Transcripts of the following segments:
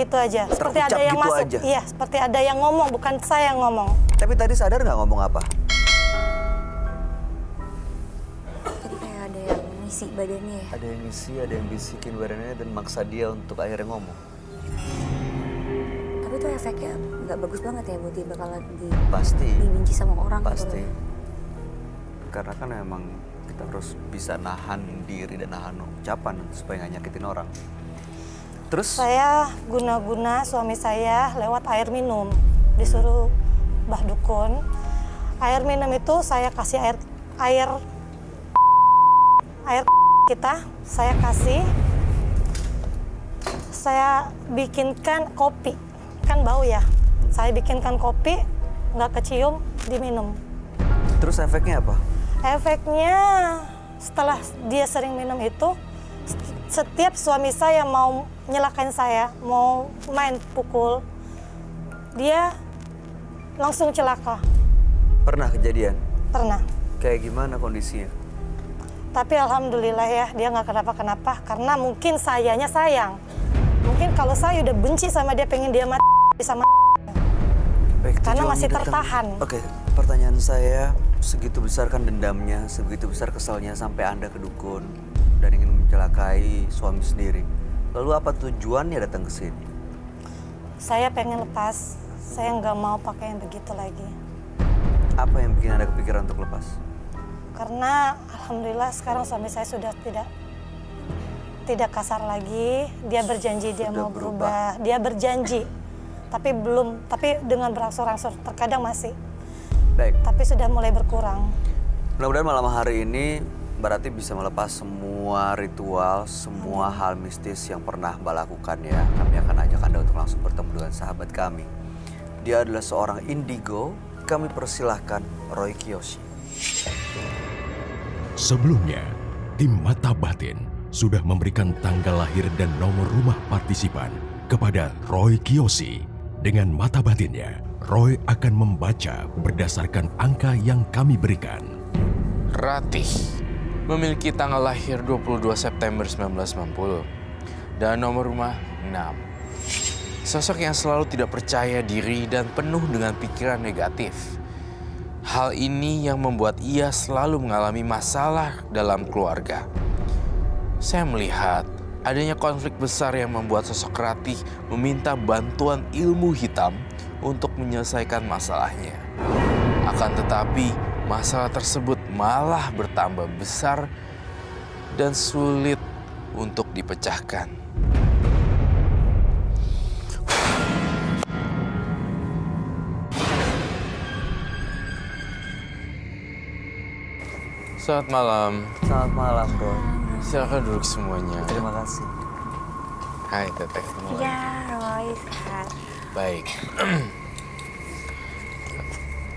gitu aja. Seperti Terucap ada yang gitu masuk. aja? Iya, seperti ada yang ngomong, bukan saya yang ngomong. Tapi tadi sadar nggak ngomong apa? Jadi kayak ada yang ngisi badannya ya. Ada yang ngisi, ada yang bisikin badannya dan maksa dia untuk akhirnya ngomong. Tapi itu efeknya nggak bagus banget ya buat dia bakalan Pasti. dibenci sama orang. Pasti. Gitu. Karena kan emang kita harus bisa nahan diri dan nahan ucapan supaya nggak nyakitin orang. Terus? Saya guna-guna suami saya lewat air minum. Disuruh Mbah Dukun. Air minum itu saya kasih air kita, saya kasih. Saya bikinkan kopi. Kan bau ya. Saya bikinkan kopi, nggak kecium, diminum. Terus efeknya apa? Efeknya setelah dia sering minum itu, setiap suami saya mau nyelakain saya, mau main pukul, dia langsung celaka. Pernah kejadian? Pernah. Kayak gimana kondisinya? Tapi alhamdulillah ya, dia nggak kenapa-kenapa karena mungkin sayanya sayang. Mungkin kalau saya udah benci sama dia, pengen dia mati sama Baik, karena tujuannya masih datang. tertahan. Oke, pertanyaan saya, segitu besar kan dendamnya, segitu besar kesalnya sampai Anda ke dukun dan ingin mencelakai suami sendiri. Lalu apa tujuannya datang ke sini? Saya pengen lepas, saya nggak mau pakai yang begitu lagi. Apa yang bikin Anda kepikiran untuk lepas? Karena alhamdulillah sekarang suami saya sudah tidak kasar lagi. Dia berjanji dia Sudah mau berubah. Dia berjanji, tapi dengan berangsur-angsur. Terkadang masih, Baik, tapi sudah mulai berkurang. mudah-mudahan malam hari ini berarti bisa melepas semua ritual, semua hal mistis yang pernah Mbak lakukan ya. Kami akan ajak Anda untuk langsung bertemu dengan sahabat kami. Dia adalah seorang indigo. Kami persilahkan Roy Kiyoshi. Sebelumnya, tim Mata Batin sudah memberikan tanggal lahir dan nomor rumah partisipan kepada Roy Kiyoshi. Dengan mata batinnya, Roy akan membaca berdasarkan angka yang kami berikan. Ratih memiliki tanggal lahir 22 September 1990 dan nomor rumah 6. Sosok yang selalu tidak percaya diri dan penuh dengan pikiran negatif. Hal ini yang membuat ia selalu mengalami masalah dalam keluarga. Saya melihat adanya konflik besar yang membuat sosok Ratih meminta bantuan ilmu hitam untuk menyelesaikan masalahnya. Akan tetapi, masalah tersebut malah bertambah besar dan sulit untuk dipecahkan. Selamat malam. Selamat malam, Roy. Silakan duduk semuanya. Terima kasih. Hai, Teteh. Ketemu lagi. Iya, Roy, sehat. Baik.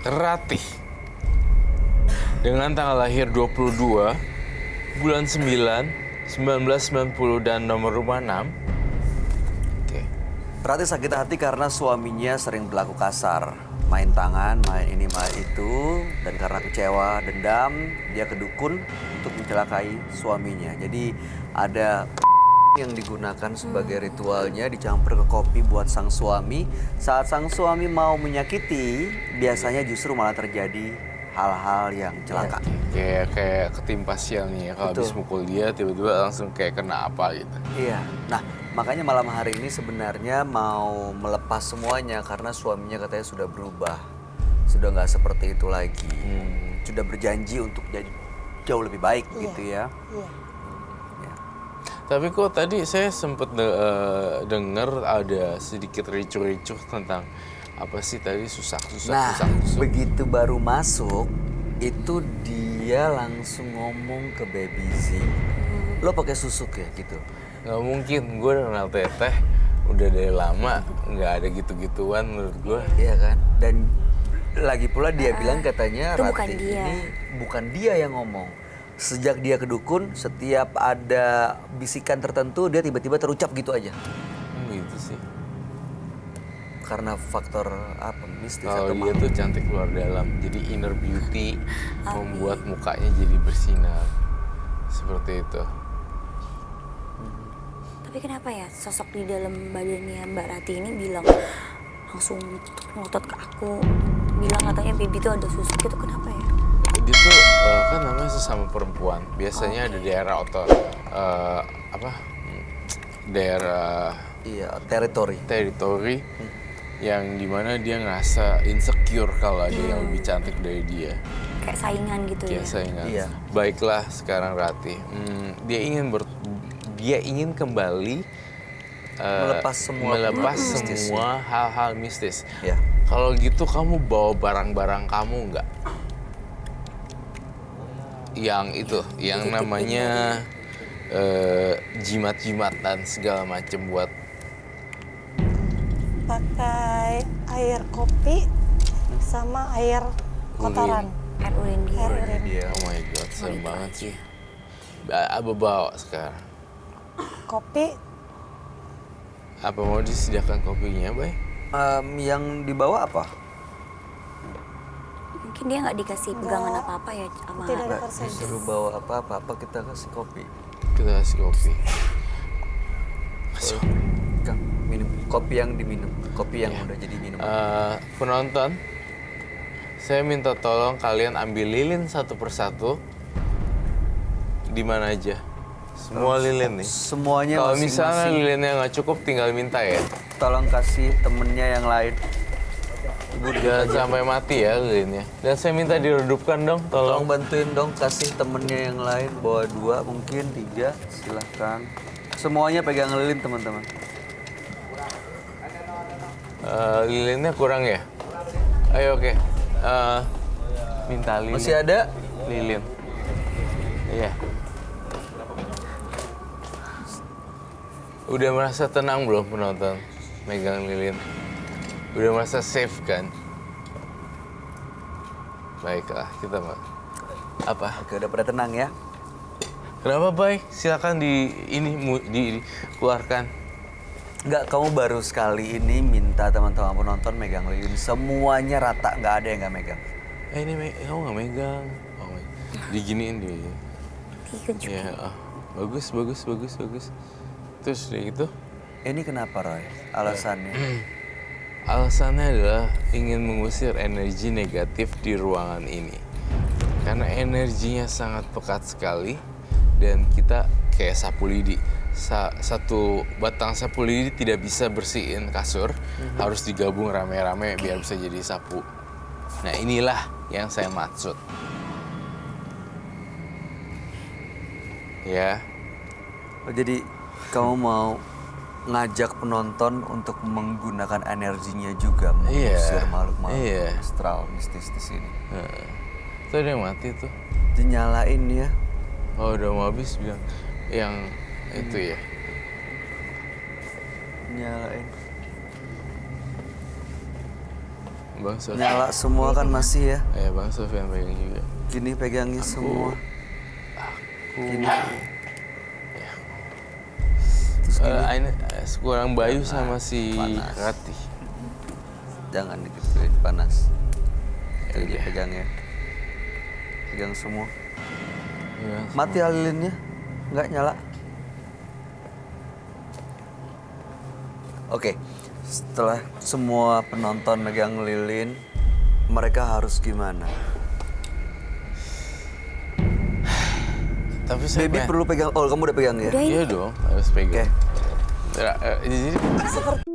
Ratih. Dengan tanggal lahir 22, bulan 9, 1990 dan nomor rumah 6. Oke. Ratih sakit hati karena suaminya sering berlaku kasar. Main tangan, main ini, main itu. Dan karena kecewa, dendam, dia ke dukun untuk mencelakai suaminya. Jadi ada yang digunakan sebagai ritualnya dicampur ke kopi buat sang suami. Saat sang suami mau menyakiti, biasanya justru malah terjadi hal-hal yang celaka. Kayak ketimpa sial nih ya. Kalau Betul. habis mukul dia, tiba-tiba langsung kayak kena apa gitu. Iya. Nah, makanya malam hari ini sebenarnya mau melepas semuanya karena suaminya katanya sudah berubah. Sudah nggak seperti itu lagi. Sudah berjanji untuk jadi jauh lebih baik gitu ya. Iya. Ya. Tapi kok tadi saya sempat dengar ada sedikit ricuh-ricuh tentang apa sih tadi susah-susah. Nah, begitu baru masuk, itu dia langsung ngomong ke Baby Z. Lo pakai susuk ya gitu? Nggak mungkin, gue udah kenal Teteh udah dari lama, nggak ada gitu-gituan menurut gue. Iya kan? Dan lagi pula dia bilang katanya itu bukan Ratih dia. ini bukan dia yang ngomong. Sejak dia ke dukun, setiap ada bisikan tertentu dia tiba-tiba terucap gitu aja. Gitu sih. Karena faktor apa mistis Kalau atau dia magis. tuh cantik luar dalam, jadi inner beauty membuat mukanya jadi bersinar. Seperti itu. Tapi kenapa ya sosok di dalam badannya Mbak Rati ini bilang langsung ngotot ke aku, bilang katanya baby itu ada susuk itu, kenapa ya? Dia tuh kan namanya sesama perempuan. Biasanya ada daerah otot daerah Iya, teritori. yang dimana dia ngerasa insecure kalau ada yang lebih cantik dari dia. Kayak saingan gitu ya? Kayak saingan. Iya. Baiklah sekarang Rati. Dia ingin kembali Melepas semua hal-hal mistis. Ya. Kalau gitu kamu bawa barang-barang kamu nggak? Yang itu, yang namanya jimat-jimat dan segala macam buat Pakai air kopi sama air kotoran. Air urin dia. Air urin. Dia. oh my god, serem banget sih. Apa bawa sekarang? Kopi Apa mau disediakan kopinya, Bay? Yang dibawa apa? Mungkin dia nggak dikasih pegangan apa-apa ya sama tidak Nggak dipersen. disuruh bawa apa-apa, kita kasih kopi. Kita kasih kopi. Masuk. Kang, minum. Kopi yang diminum. Kopi yang udah jadi minum. Penonton, saya minta tolong kalian ambil lilin satu persatu. Di mana aja? Semua lilin nih. Semuanya Kalau misalnya masing-masing. lilinnya nggak cukup, tinggal minta ya. Tolong kasih temennya yang lain. Jangan sampai mati ya lilinnya. Dan saya minta diredupkan dong, Tolong tolong. bantuin dong, kasih temennya yang lain. Bawa 2, mungkin 3. Silahkan. Semuanya pegang lilin, teman-teman. Lilinnya kurang ya? Ayo oke. Minta lilin. Masih ada? Lilin. Iya. Udah merasa tenang belum penonton megang lilin? Udah merasa safe kan? Baiklah, kita mau apa? Oke, udah pada tenang ya. Kenapa, Bay? Silakan dikeluarkan. Enggak, kamu baru sekali ini minta teman-teman penonton megang lilin. Semuanya rata, nggak ada yang nggak megang. Ini kamu nggak megang. Oh, diginiin di. Dikunjuk. Ya, bagus. Terus udah gitu. Ini kenapa, Roy? Alasannya? Alasannya adalah ingin mengusir energi negatif di ruangan ini. Karena energinya sangat pekat sekali dan kita kayak sapu lidi. Satu batang sapu lidi tidak bisa bersihin kasur, harus digabung rame-rame biar bisa jadi sapu. Nah, inilah yang saya maksud. Ya. Oh, jadi kamu mau ngajak penonton untuk menggunakan energinya juga mengusir makhluk-makhluk astral mistis di sini. Itu ada yang mati tuh. Dinyalain ya. Oh, udah mau habis bilang yang itu ya. Nyalain. Bang Sofian. Nyala semua kan masih ya. Ya, Bang Sofian pegang juga. Gini pegangin semua. Gini. Terus gini. Ini kurang Bayu sama si panas. Rati. Jangan dikituin, panas. Itu aja pegang ya. Pegang semua. Ya, Mati lilinnya? Nggak nyala? Oke, setelah semua penonton megang lilin, mereka harus gimana? tapi saya Baby perlu pegang, oh kamu udah pegang ya? Udah Iya dong, harus Oke. pegang. Jadi Seperti